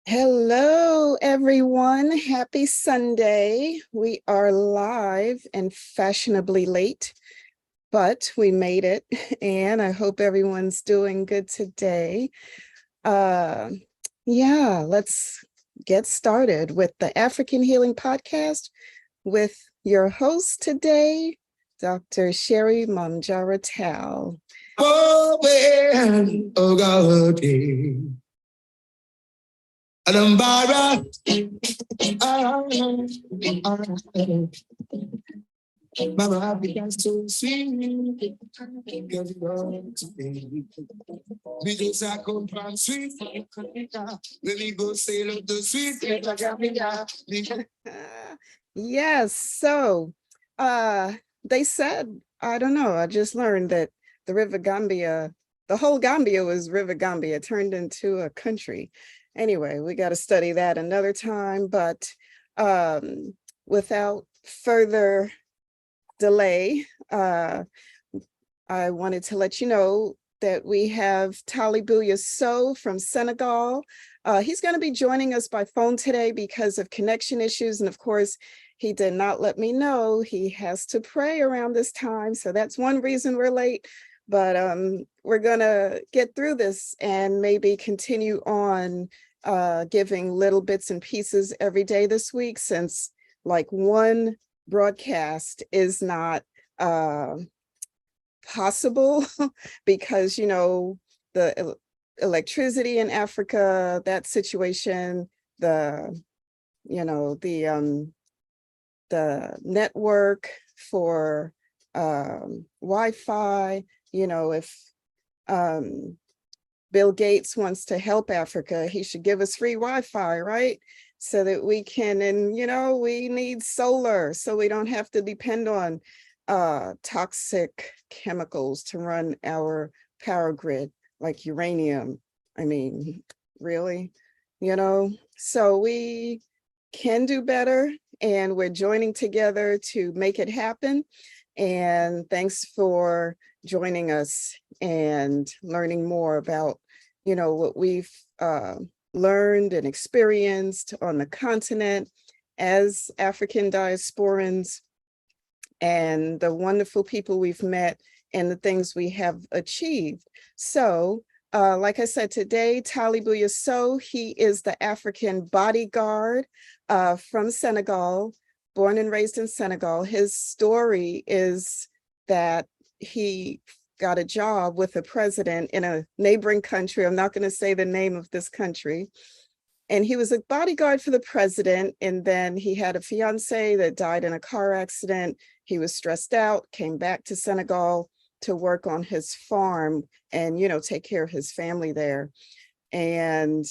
Hello, everyone. Happy Sunday. We are live and fashionably late, but we made it, and I hope everyone's doing good today. Uh, yeah, let's get started with the African Healing Podcast with your host today, Dr. Sherry Manjara Tal. Oh, man. Oh, God. Alambara, Mama Africa so sweet, because you want to be. Because I come from sweet, let me go sail up the sweet. Yes, so they said, I don't know, I just learned that the River Gambia, the whole Gambia was River Gambia turned into a country. Anyway, we got to study that another time, but without further delay, I wanted to let you know that we have Talibouya So from Senegal. He's going to be joining us by phone today because of connection issues. And of course, he did not let me know he has to pray around this time. So that's one reason we're late. But we're going to get through this and maybe continue on giving little bits and pieces every day this week, since like one broadcast is not possible because, you know, the electricity in Africa, that situation, the, you know, the network for Wi-Fi, you know, if Bill Gates wants to help Africa, he should give us free Wi-Fi, right? So that we can, and you know, we need solar so we don't have to depend on toxic chemicals to run our power grid, like uranium. I mean, really, you know, so we can do better, and we're joining together to make it happen. And thanks for joining us and learning more about, you know, what we've learned and experienced on the continent as African diasporans, and the wonderful people we've met and the things we have achieved. So, like I said, today, Talibouya So, he is the African Bodyguard from Senegal, born and raised in Senegal. His story is that he got a job with a president in a neighboring country. I'm not going to say the name of this country. And he was a bodyguard for the president. And then he had a fiance that died in a car accident. He was stressed out, came back to Senegal to work on his farm and, you know, take care of his family there. And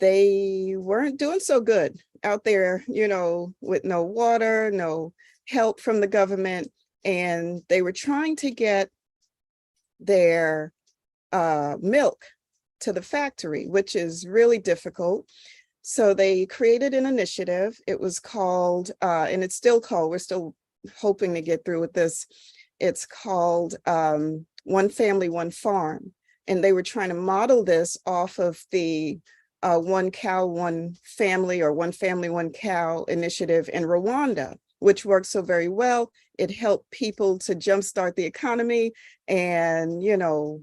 they weren't doing so good out there, you know, with no water, no help from the government. And they were trying to get their milk to the factory, which is really difficult. So they created an initiative. It was called, and it's still called, we're still hoping to get through with this. It's called One Family, One Farm. And they were trying to model this off of the One Cow, One Family, or One Family, One Cow initiative in Rwanda, which worked so very well. It helped people to jumpstart the economy and, you know,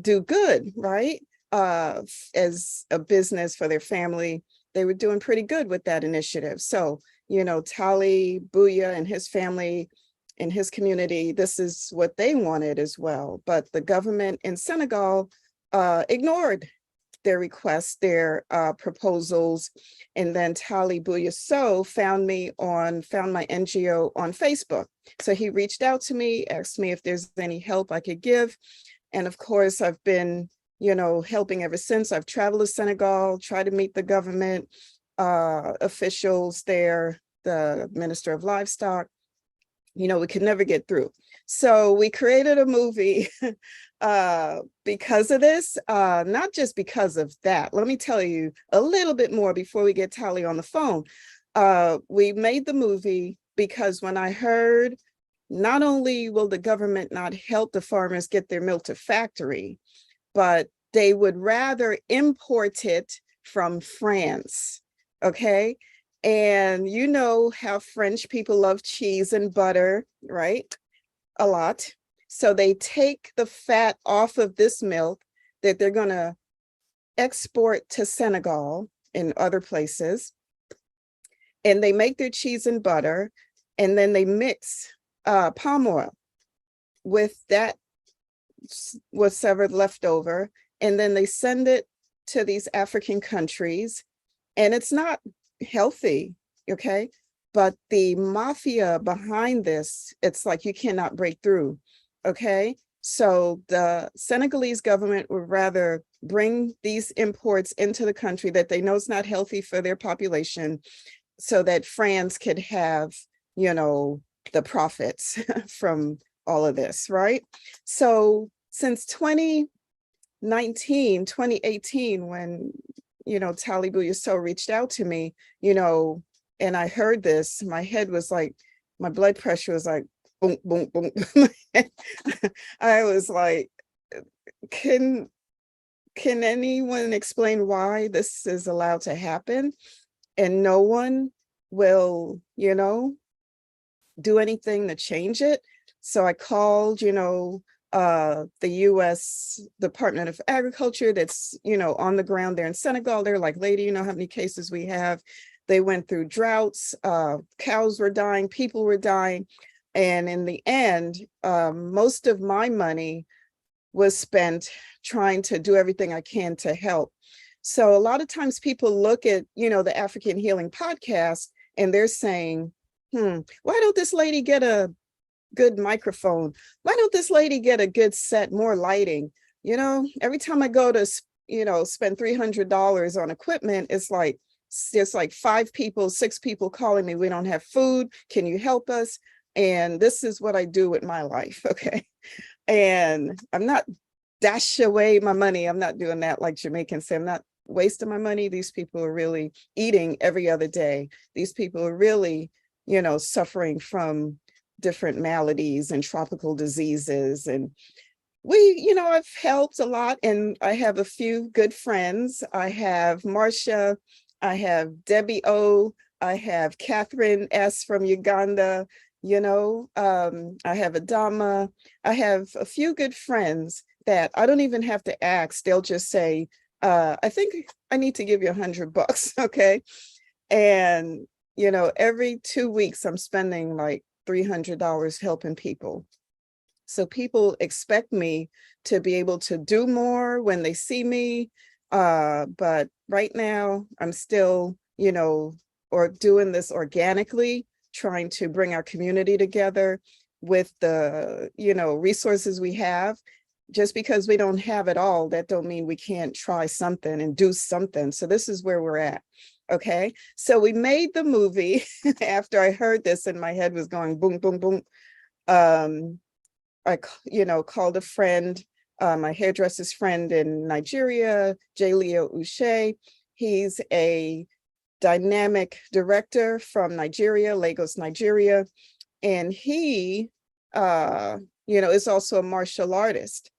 do good, right? As a business for their family, they were doing pretty good with that initiative. So, you know, Talibouya and his family in his community, this is what they wanted as well. But the government in Senegal ignored their requests, their proposals. And then Talibouya So found my NGO on Facebook. So he reached out to me, asked me if there's any help I could give. And of course, I've been, you know, helping ever since. I've traveled to Senegal, tried to meet the government officials there, the Minister of Livestock. You know, we could never get through. So we created a movie because of this, not just because of that. Let me tell you a little bit more before we get Tali on the phone. We made the movie because when I heard not only will the government not help the farmers get their milk to factory, but they would rather import it from France. Okay. And you know how French people love cheese and butter, right? A lot. So they take the fat off of this milk that they're going to export to Senegal and other places. And they make their cheese and butter, and then they mix palm oil with that was severed left over, and then they send it to these African countries, and it's not healthy, okay? But the mafia behind this, it's like you cannot break through, okay? So the Senegalese government would rather bring these imports into the country that they know is not healthy for their population, so that France could have, you know, the profits from all of this, right? So since 2018, when, you know, Talibouya so reached out to me, you know, and I heard this, my head was like, my blood pressure was like, boom, boom, boom. I was like, can anyone explain why this is allowed to happen? And no one will, you know, do anything to change it. So I called, you know, the US Department of Agriculture that's, you know, on the ground there in Senegal. They're like, lady, you know how many cases we have? They went through droughts, cows were dying, people were dying. And in the end, most of my money was spent trying to do everything I can to help. So a lot of times people look at, you know, the African Healing Podcast and they're saying, why don't this lady get a good microphone? Why don't this lady get a good set, more lighting? You know, every time I go to, you know, spend $300 on equipment, it's like 5 people, 6 people calling me, we don't have food, can you help us? And this is what I do with my life, okay? And I'm not dash away my money. I'm not doing that like Jamaicans say. I'm not wasting my money. These people are really eating every other day. These people are really, you know, suffering from different maladies and tropical diseases. And we, you know, I've helped a lot, and I have a few good friends. I have Marcia, I have Debbie O, I have Catherine S from Uganda, you know, I have Adama. I have a few good friends that I don't even have to ask. They'll just say, I think I need to give you $100, okay? And, you know, every 2 weeks I'm spending like $300 helping people. So people expect me to be able to do more when they see me. But right now I'm still, you know, or doing this organically, trying to bring our community together with the, you know, resources we have. Just because we don't have it all, that don't mean we can't try something and do something. So this is where we're at. Okay. So we made the movie after I heard this and my head was going boom, boom, boom. I, you know, called a friend, my hairdresser's friend in Nigeria, J. Leo Uche. He's a dynamic director from Nigeria, Lagos, Nigeria. And he, you know, is also a martial artist.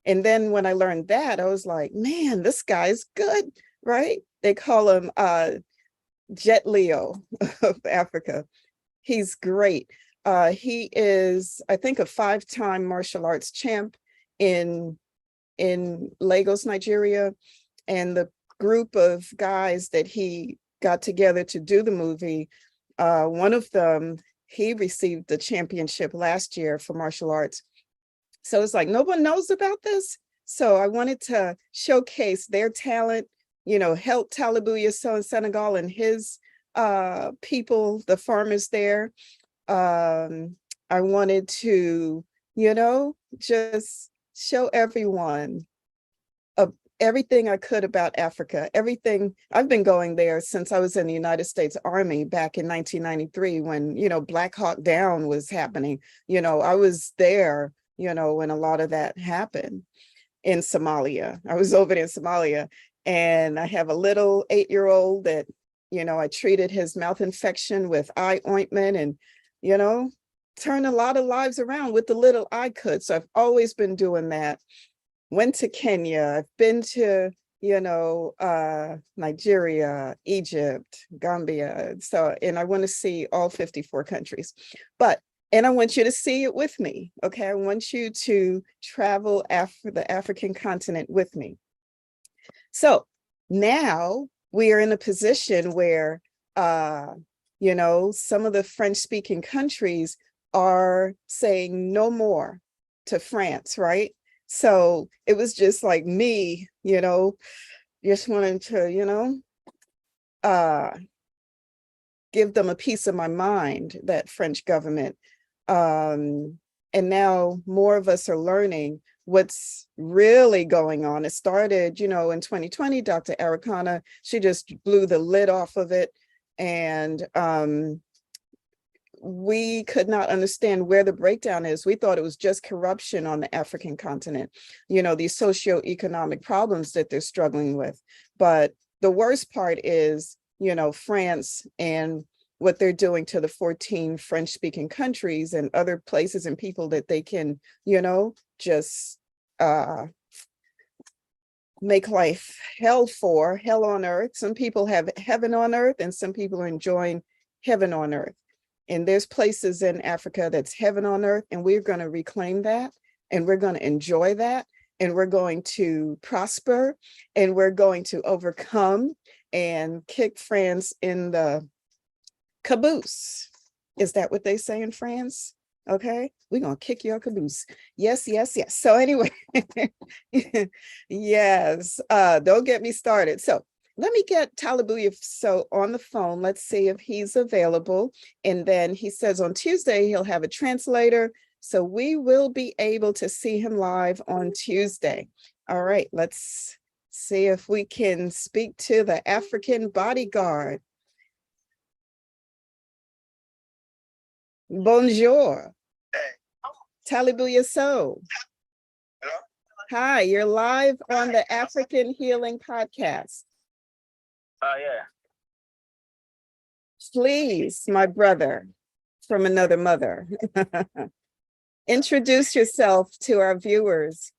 And then when I learned that, I was like, man, this guy's good, right? They call him Jet Leo of Africa. He's great. He is, I think, a 5-time martial arts champ in Lagos, Nigeria. And the group of guys that he got together to do the movie, one of them, he received the championship last year for martial arts. So it's like, no one knows about this. So I wanted to showcase their talent, you know, help Talibouya so in Senegal and his people, the farmers there. I wanted to, you know, just show everyone everything I could about Africa, everything. I've been going there since I was in the United States Army back in 1993 when, you know, Black Hawk Down was happening. You know, I was there, you know, when a lot of that happened in Somalia. I was over there in Somalia, and I have a little 8-year-old that, you know, I treated his mouth infection with eye ointment and, you know, turned a lot of lives around with the little I could. So I've always been doing that. went to Kenya, I've been to, Nigeria, Egypt, Gambia. So, and I want to see all 54 countries, and I want you to see it with me. Okay. I want you to travel the African continent with me. So now we are in a position where, some of the French speaking countries are saying no more to France, right? So it was just like me, just wanting to, give them a piece of my mind, that French government. And now more of us are learning what's really going on. It started, in 2020, Dr. Arikana, she just blew the lid off of it. And we could not understand where the breakdown is. We thought it was just corruption on the African continent, these socioeconomic problems that they're struggling with. But the worst part is, France and what they're doing to the 14 French-speaking countries and other places and people that they can, just make life hell on earth. Some people have heaven on earth and some people are enjoying heaven on earth. And there's places in Africa that's heaven on earth, and we're going to reclaim that, and we're going to enjoy that, and we're going to prosper, and we're going to overcome and kick France in the caboose. Is that what they say in France? Okay, we're going to kick your caboose. Yes, yes, yes. So anyway, yes, don't get me started. So let me get Talibouya on the phone. Let's see if he's available. And then he says on Tuesday, he'll have a translator. So we will be able to see him live on Tuesday. All right, let's see if we can speak to the African Bodyguard. Bonjour. Talibouya So. Hello? Hi, you're live on the African Healing Podcast. Yeah. Please, my brother from another mother, introduce yourself to our viewers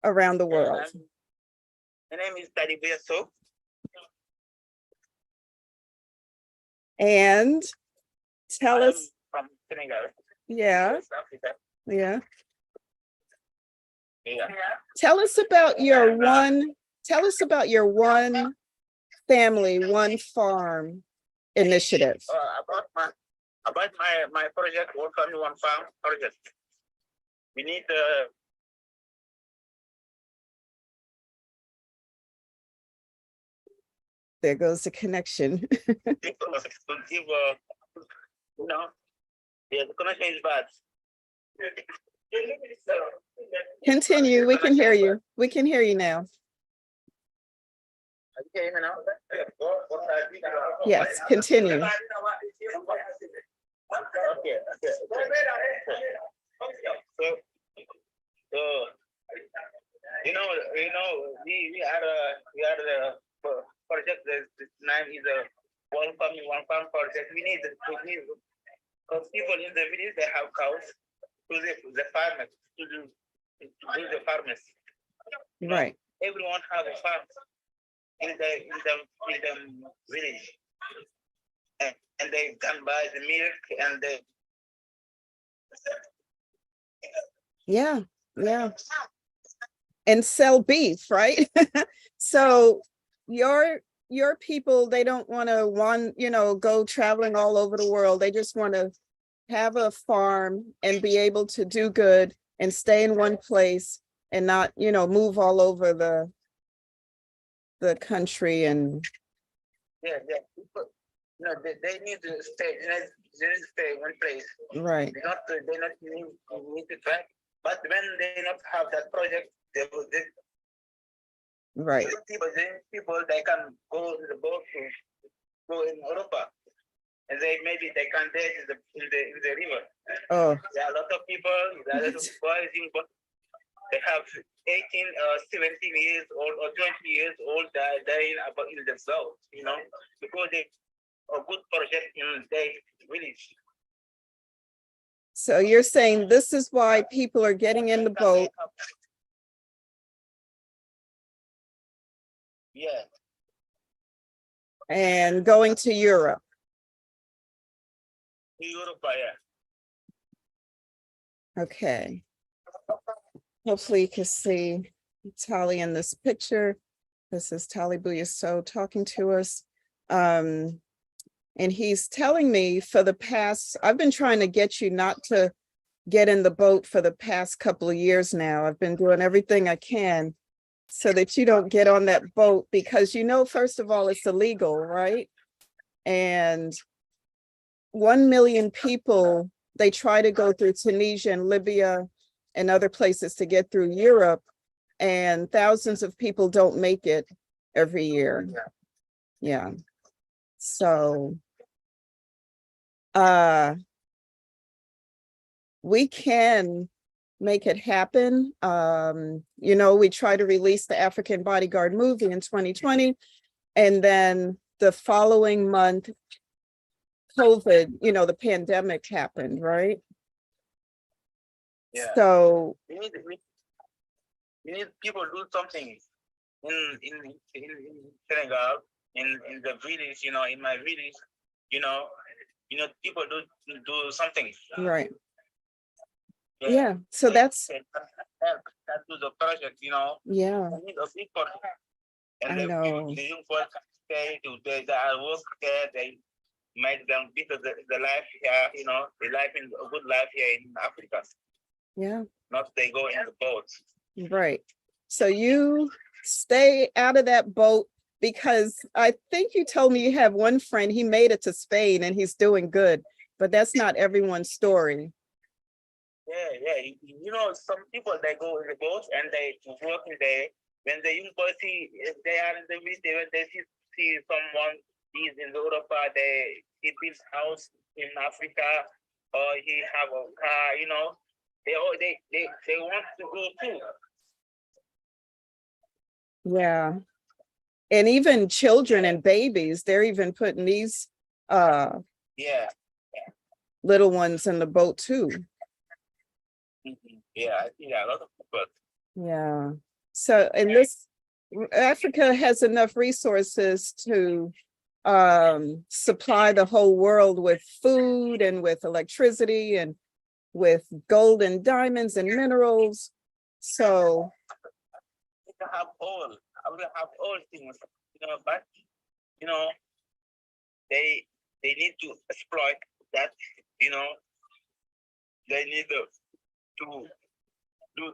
around the world. My name is Talibouya So. And tell us from Senegal. Yeah. West Africa. Yeah. Yeah. Tell us about your one family, one farm initiative. About my project, One Family, One Farm project. We need There goes the connection. people to give yeah, the connection is bad. Continue. We can hear you. We can hear you now. Okay, you know. Yes, continue. Okay. So we are the project. This name is a One Family, One Farm project. We need to give, because people in the village they have cows to the farmers to do the farmers. Right. Everyone have a farm in the village, and they can buy the milk and the Yeah. And sell beef, right? So your people, they don't want to go traveling all over the world. They just want to have a farm and be able to do good and stay in one place and not, move all over the country. And yeah. People, they need to stay. They need to stay in one place. Right. They not need to try. But when they not have that project, Right. People they can go to the boat to go in Europa, and maybe they can date in the river. Oh. There are a lot of people. There are a lot of boys they have 18 or 17 years old or 20 years old dying about in the south, because they a good project in their village. So you're saying this is why people are getting in the boat Yeah. and going to Europe. Europe, yeah. Okay. Hopefully you can see Tali in this picture. This is Talibouya So talking to us. And he's telling me for the past, I've been trying to get you not to get in the boat for the past couple of years now. I've been doing everything I can so that you don't get on that boat because, you know, first of all, it's illegal, right? And 1 million people, they try to go through Tunisia and Libya and other places to get through Europe, and thousands of people don't make it every year. Yeah. So we can make it happen. You know, we tried to release the African Bodyguard movie in 2020, and then the following month, COVID, you know, the pandemic happened, right? Yeah. So We need people to do something in Senegal, in the village, you know, in my village, you know, people do something. right. Yeah. So that's That do the project, you know. yeah. I need a big project. And I know. the young boys stay to they work there, they make them better the life here, you know, the life in a good life here in Africa. Yeah. Not they go in the boat. Right. So you stay out of that boat, because I think you told me you have one friend, he made it to Spain and he's doing good, but that's not everyone's story. Yeah. You know, some people they go in the boat and they work in there. When the young boys see they are in the beach, when they see someone he's in Europe, he builds house in Africa or he have a car, you know. They want to go too. Yeah. And even children and babies, they're even putting these Yeah. little ones in the boat too. Yeah, I think a lot of people. Yeah. So, and this, Africa has enough resources to supply the whole world with food and with electricity and with gold and diamonds and minerals. So We can have all things, you know, but you know, they need to exploit that, you know, they need to do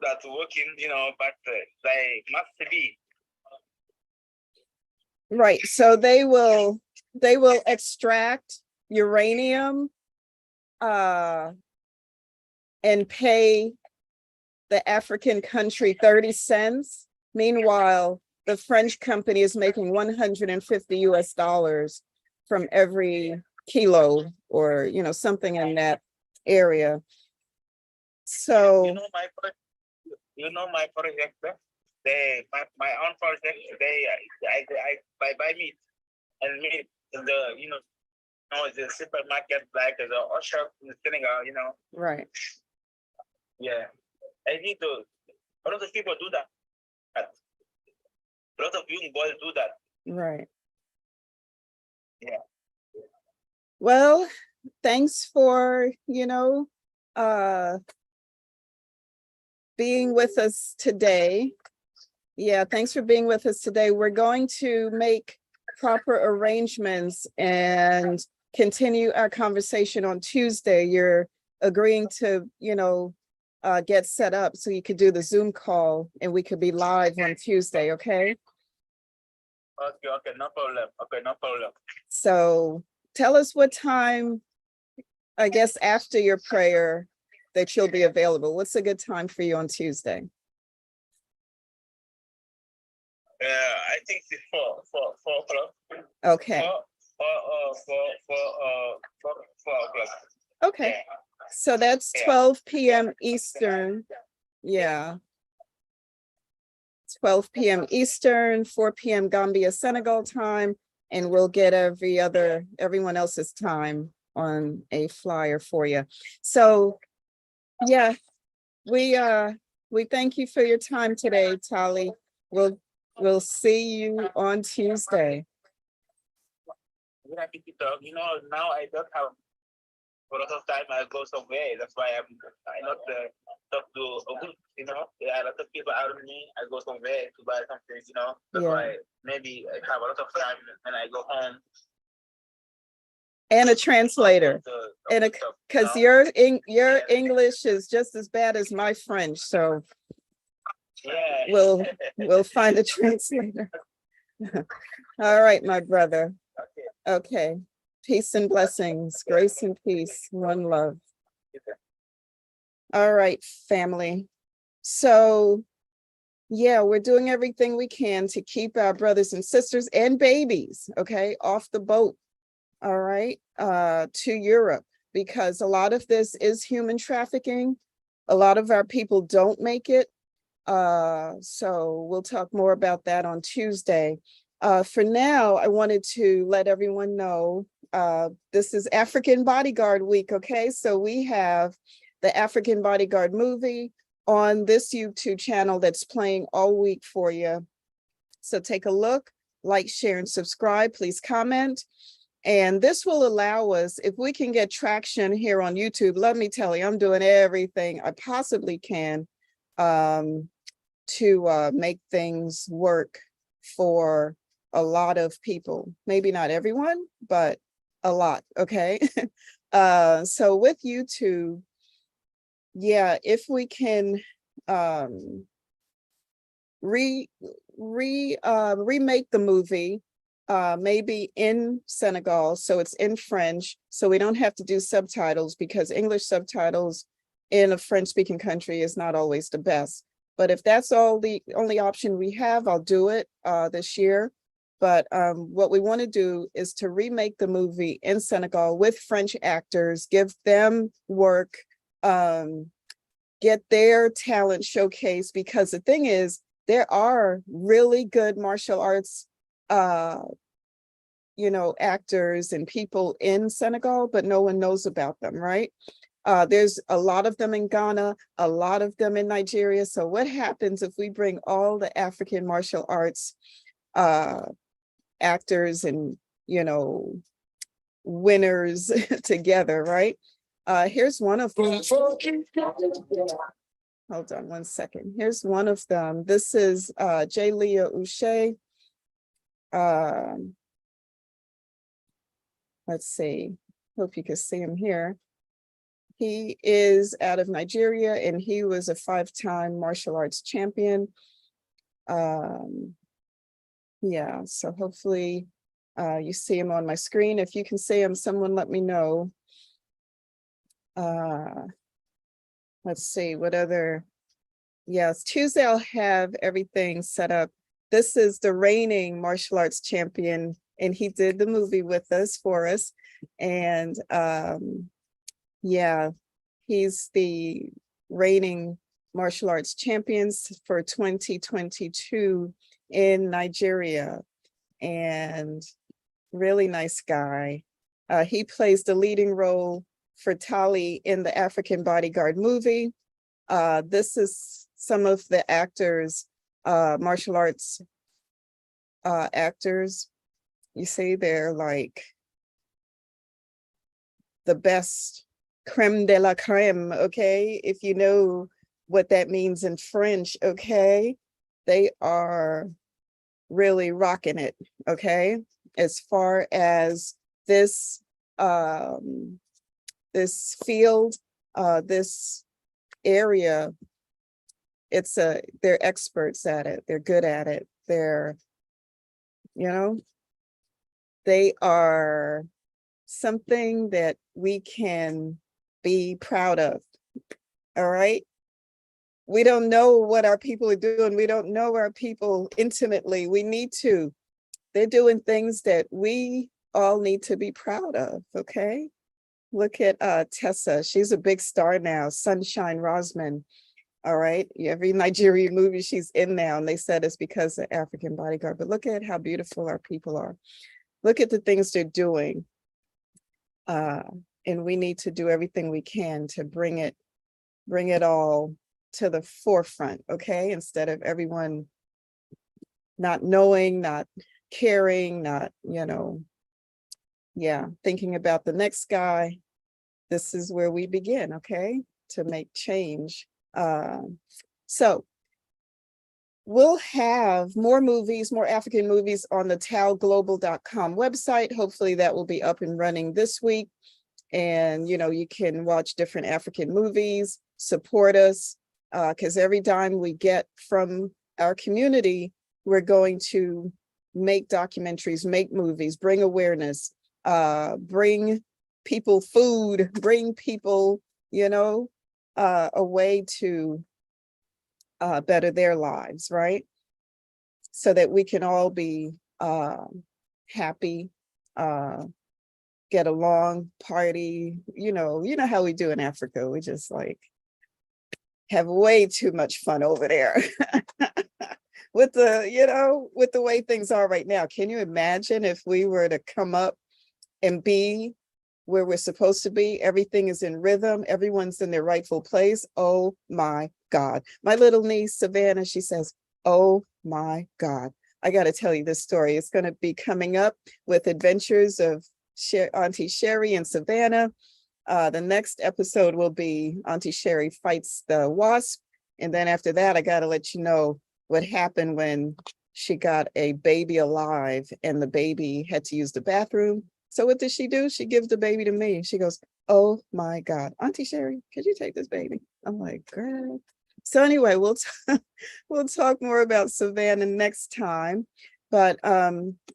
that working, you know, but they must be. right. So they will extract uranium and pay the African country 30 cents. Meanwhile, the French company is making 150 US dollars from every kilo, or, you know, something in that area. So you know my project, my own project, I buy meat and meat in the, you know, the supermarket like the Osha in Senegal, you know. right. Yeah. I need to, a lot of people do that. A lot of young boys do that. Right. Yeah. Well, thanks for, you know, being with us today. Yeah, thanks for being with us today. We're going to make proper arrangements and continue our conversation on Tuesday. You're agreeing to, you know, get set up so you could do the Zoom call and we could be live on Tuesday, okay? Okay, no problem. Okay, no problem. So tell us what time, I guess after your prayer, that you'll be available. What's a good time for you on Tuesday? I think it's 4 o'clock. Okay. 4 o'clock. Okay. Yeah. So that's 12 p.m. Eastern. Yeah. 12 p.m. Eastern, 4 p.m. Gambia, Senegal time, and we'll get everyone else's time on a flyer for you. So yeah, we thank you for your time today, Tali. We'll We'll see you on Tuesday. We're happy to talk. You know, now I don't have a lot of time. I go somewhere. That's why I not talk to a group. You know, there are a lot of people around me. I go somewhere to buy something. You know, that's why maybe I have a lot of time when I go home. And a translator, and because your English is just as bad as my French, so we'll find a translator. All right, my brother. Okay. Peace and blessings, grace and peace, one love. All right, family. So yeah, we're doing everything we can to keep our brothers and sisters and babies, okay, off the boat. All right, to Europe, because a lot of this is human trafficking. A lot of our people don't make it. So we'll talk more about that on Tuesday. For now, I wanted to let everyone know this is African Bodyguard Week, okay? So we have the African Bodyguard movie on this YouTube channel that's playing all week for you. So take a look, like, share, and subscribe. Please comment. And this will allow us, if we can get traction here on YouTube, let me tell you, I'm doing everything I possibly can to make things work for a lot of people. Maybe not everyone, but a lot, okay? So with YouTube, yeah, if we can remake the movie, maybe in Senegal, so it's in French, so we don't have to do subtitles, because English subtitles in a French-speaking country is not always the best. But if that's the only option we have, I'll do it this year. But what we want to do is to remake the movie in Senegal with French actors, give them work, get their talent showcased, because the thing is, there are really good martial arts actors and people in Senegal, but no one knows about them, right? There's a lot of them in Ghana, a lot of them in Nigeria. So what happens if we bring all the African martial arts actors and, winners together, right? Here's one of them. Hold on one second. Here's one of them. This is J. Leah Uche. Let's see. Hope you can see him here. He is out of Nigeria, and he was a 5-time martial arts champion. Yeah, so hopefully you see him on my screen. If you can see him, someone let me know. Let's see, what other, yes, Tuesday I'll have everything set up. This is the reigning martial arts champion, and he did the movie with us, for us. And yeah, he's the reigning martial arts champions for 2022 in Nigeria, and really nice guy. He plays the leading role for Tali in the African Bodyguard movie. This is some of the actors, martial arts actors. You see, they're like the best, creme de la creme, okay? If you know what that means in French, okay? They are really rocking it, okay? As far as this this field, this area, they're experts at it. They're good at it. They're, they are something that we can be proud of. All right. We don't know what our people are doing. We don't know our people intimately. We need to. They're doing things that we all need to be proud of. Okay. Look at Tessa. She's a big star now. Sunshine Rosman. All right. Every Nigerian movie she's in now, and they said it's because of African Bodyguard. But look at how beautiful our people are. Look at the things they're doing. And we need to do everything we can to bring it all to the forefront, okay? Instead of everyone not knowing, not caring, not, thinking about the next guy. This is where we begin, okay, to make change. So we'll have more movies, more African movies on the talglobal.com website. Hopefully that will be up and running this week. And, you can watch different African movies, support us, because every dime we get from our community, we're going to make documentaries, make movies, bring awareness, bring people food, bring people, a way to better their lives, right? So that we can all be happy, get along, party, you know how we do in Africa. We just like have way too much fun over there with with the way things are right now. Can you imagine if we were to come up and be where we're supposed to be? Everything is in rhythm. Everyone's in their rightful place. Oh my God. My little niece, Savannah, she says, oh my God. I got to tell you this story. It's going to be coming up with Adventures of Auntie Sherry and Savannah. The next episode will be Auntie Sherry fights the wasp. And then after that, I got to let you know what happened when she got a baby alive and the baby had to use the bathroom. So what did she do? She gives the baby to me. She goes, oh my God, Auntie Sherry, could you take this baby? I'm like, girl. So anyway, we'll talk more about Savannah next time. But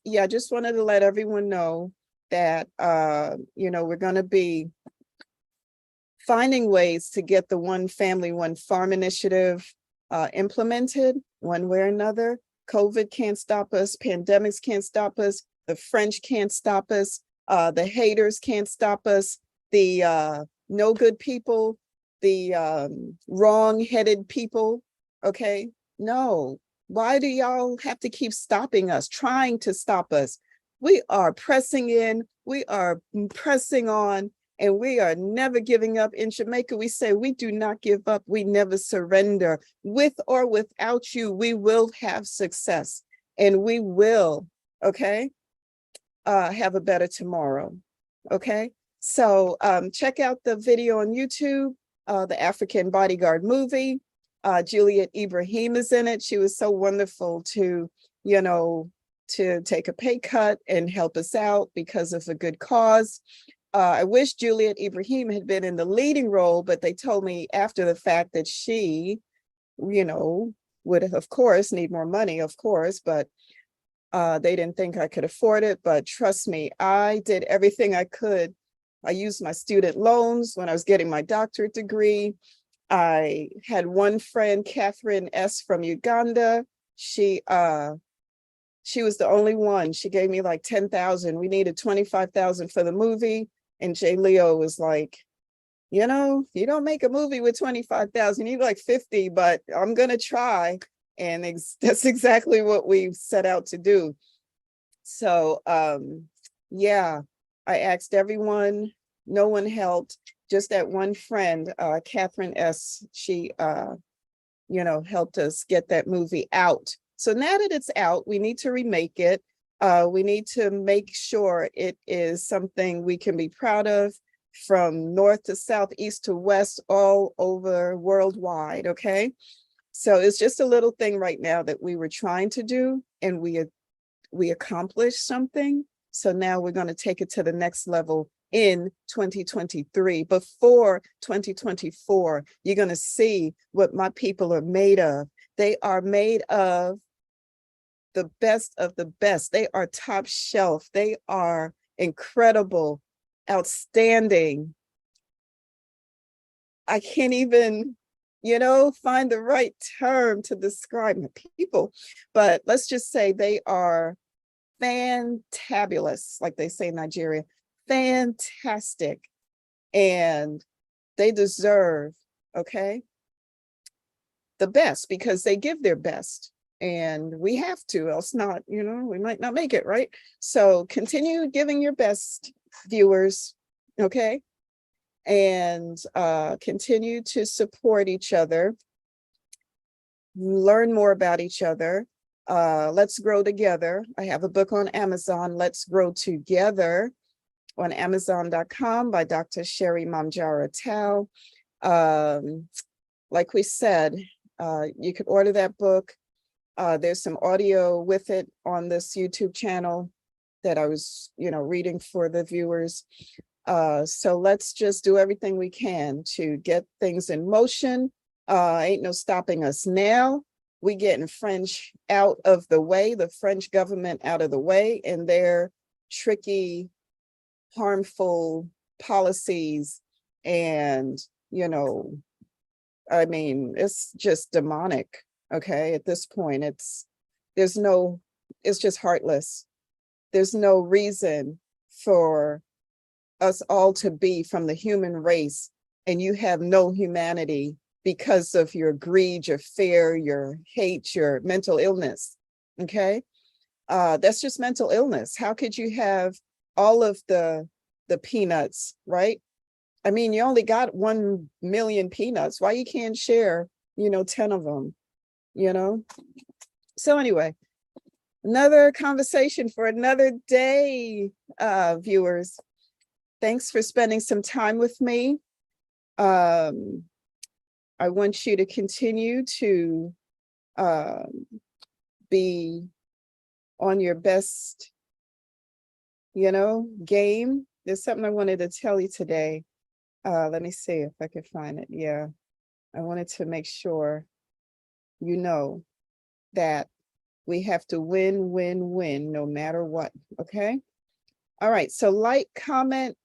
yeah, just wanted to let everyone know that we're going to be finding ways to get the One Family, One Farm initiative implemented one way or another. COVID can't stop us. Pandemics can't stop us. The French can't stop us. The haters can't stop us. The no good people, the wrong-headed people, okay? No, why do y'all have to keep stopping us, trying to stop us? We are pressing in, we are pressing on, and we are never giving up. In Jamaica, we say we do not give up, we never surrender. With or without you, we will have success, and we will, okay, have a better tomorrow, okay? So check out the video on YouTube, the African Bodyguard movie. Juliet Ibrahim is in it. She was so wonderful to, to take a pay cut and help us out because of a good cause. I wish Juliet Ibrahim had been in the leading role, but they told me after the fact that she, would of course need more money, of course, but they didn't think I could afford it. But trust me, I did everything I could. I used my student loans when I was getting my doctorate degree. I had one friend, Catherine S. from Uganda. She was the only one. She gave me like 10,000. We needed 25,000 for the movie. And Jay Leo was like, you don't make a movie with 25,000, you need like 50, but I'm going to try. And that's exactly what we set out to do. So, yeah, I asked everyone, no one helped, just that one friend, Catherine S., she, helped us get that movie out. So now that it's out, we need to remake it. We need to make sure it is something we can be proud of, from north to south, east to west, all over worldwide, okay? So it's just a little thing right now that we were trying to do, and we accomplished something. So now we're going to take it to the next level in 2023. Before 2024, you're going to see what my people are made of. They are made of the best of the best. They are top shelf. They are incredible, outstanding. I can't even, find the right term to describe my people, but let's just say they are fantabulous, like they say in Nigeria, fantastic, and they deserve, okay, the best, because they give their best, and we have to, else not, we might not make it, right? So continue giving your best, viewers, okay? And continue to support each other, learn more about each other. Let's Grow Together. I have a book on Amazon, Let's Grow Together, on Amazon.com by Dr. Sherry Mamjara Tal. Like we said, you could order that book. There's some audio with it on this YouTube channel that I was, reading for the viewers. So let's just do everything we can to get things in motion. Ain't no stopping us now. We getting French out of the way, the French government out of the way, and their tricky, harmful policies. And, it's just demonic. Okay. At this point, it's just heartless. There's no reason for us all to be from the human race, and you have no humanity because of your greed, your fear, your hate, your mental illness. Okay. That's just mental illness. How could you have all of the peanuts, right? I mean, you only got 1 million peanuts. Why you can't share, 10 of them, So anyway, another conversation for another day, viewers. Thanks for spending some time with me. I want you to continue to be on your best, game. There's something I wanted to tell you today. Let me see if I can find it. Yeah, I wanted to make sure that we have to win, win, win, no matter what. Okay. All right. So like, comment,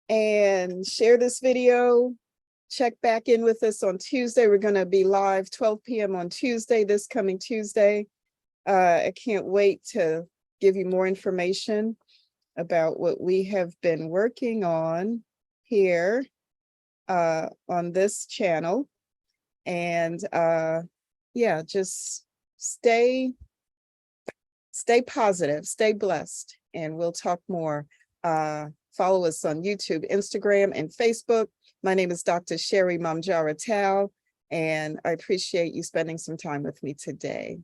and share this video. Check back in with us on Tuesday. We're going to be live 12 p.m. on Tuesday, this coming Tuesday. I can't wait to give you more information about what we have been working on here on this channel. And yeah, just stay positive, stay blessed, and we'll talk more. Follow us on YouTube, Instagram, and Facebook. My name is Dr. Sherry Mamjara Tal, and I appreciate you spending some time with me today.